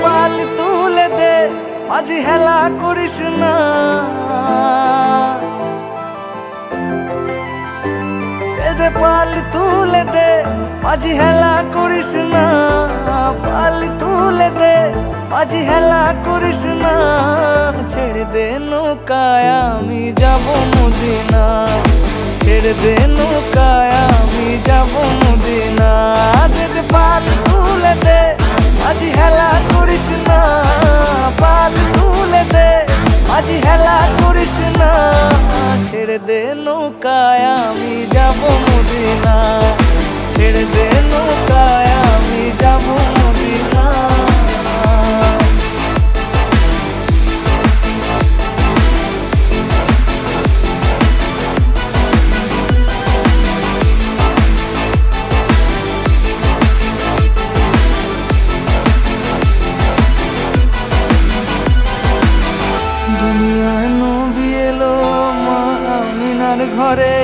পাল তুলে দে, মাঝি হেলা করিস না। দে পাল তুলে দে, মাঝি হেলা করিস না। পাল তুলে দে, মাঝি হেলা করিস না। ছেড়ে দে নৌকায় আমি যাব মদিনা, ছেড়ে দে নৌকায় আমি যাব মদিনা। দে পাল তুলে দে, মাঝি হেলা করিস না। পাল তুলে দে, মাঝি হেলা করিস না। ছেড়ে দে নৌকায় আমি যাব মদিনা, ছেড়ে দে নৌকায় আমি যাব মদিনা। দুনিয়ায় নবী এলো মা আমিনার ঘরে,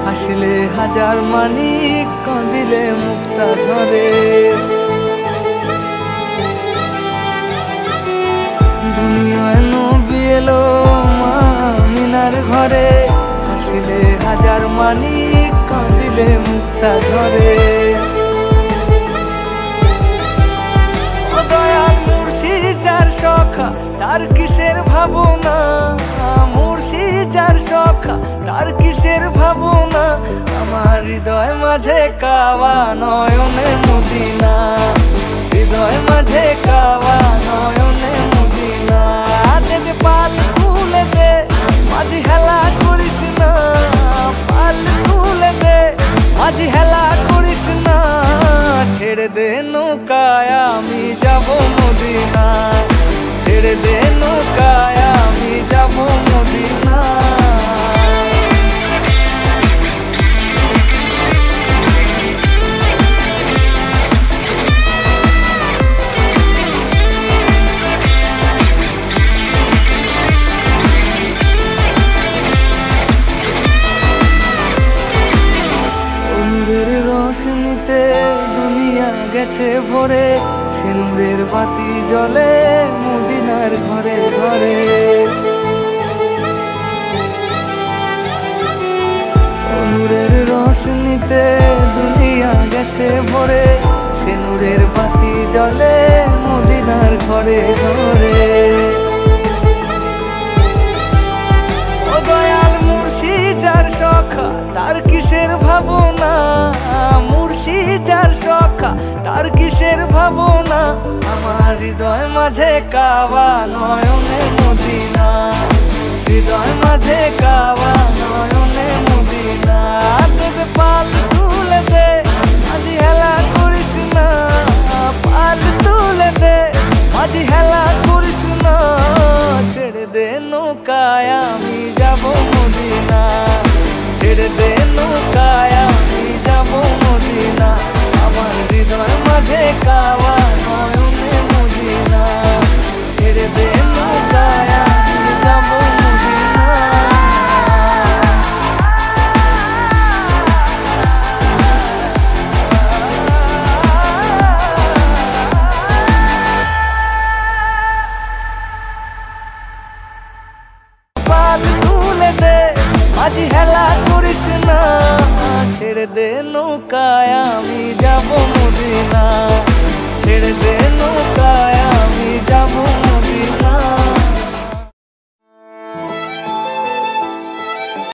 হাসলে হাজার মানিক কাঁদিলে মুক্তা ঝরে। দুনিয়ায় নবী এলো মা আমিনার ঘরে, হাসলে হাজার মানিক কাঁদিলে মুক্তা ঝরে। ও দয়াল মুর্শিদ যার সখা তার কিসের ভাবনা, মুর্শিদ যার সখা তার কিসের ভাবনা। আমার হৃদয় মাঝে কাওয়া নয়নে মদিনা, হৃদয় মাঝে কাওয়া নয়নে মদিনা। দে পাল তুলে দে, মাঝি হেলা করিস না। পাল তুলে দে, মাঝি হেলা করিস না। ছেড়ে দে নৌকায় আমি যাব মদিনা, ছেড়ে দে নৌকায় আমি যাব মদিনা। নূরের রোশনীতে দুনিয়া গেছে ভরে, সে নূরের বাতি জ্বলে মদিনার ঘরে ঘরে। নূরের রোশনীতে দুনিয়া গেছে ভরে, সে নূরের বাতি জ্বলে মদিনার ঘরে ঘরে। ও দয়াল মুর্শিদ যার সখা তার কিসের ভাবনা, মুর্শিদ যার সখা তার কিসের ভাবনা। আমার হৃদয় মাঝে কাওয়া নয়নে মদিনা, হৃদয় মাঝে কাওয়া নয়নে মদিনা। দে পাল তুলে দে, মাঝি হেলা করিস না। পাল তুলে দে, মাঝি হেলা করিস না। ছেড়ে দে নৌকায় আমি যাব মদিনা, ছেড়ে দে নৌকায় আমি যাব মদিনা। আমার হৃদয় মাঝে কাওয়া নয়নে মদিনা, ছেড়ে দে নৌকায় আমি যাব মদিনা। পাল তুলে দে, মাঝি হেলা করিস না। ছেড়ে দে নৌকায় আমি যাব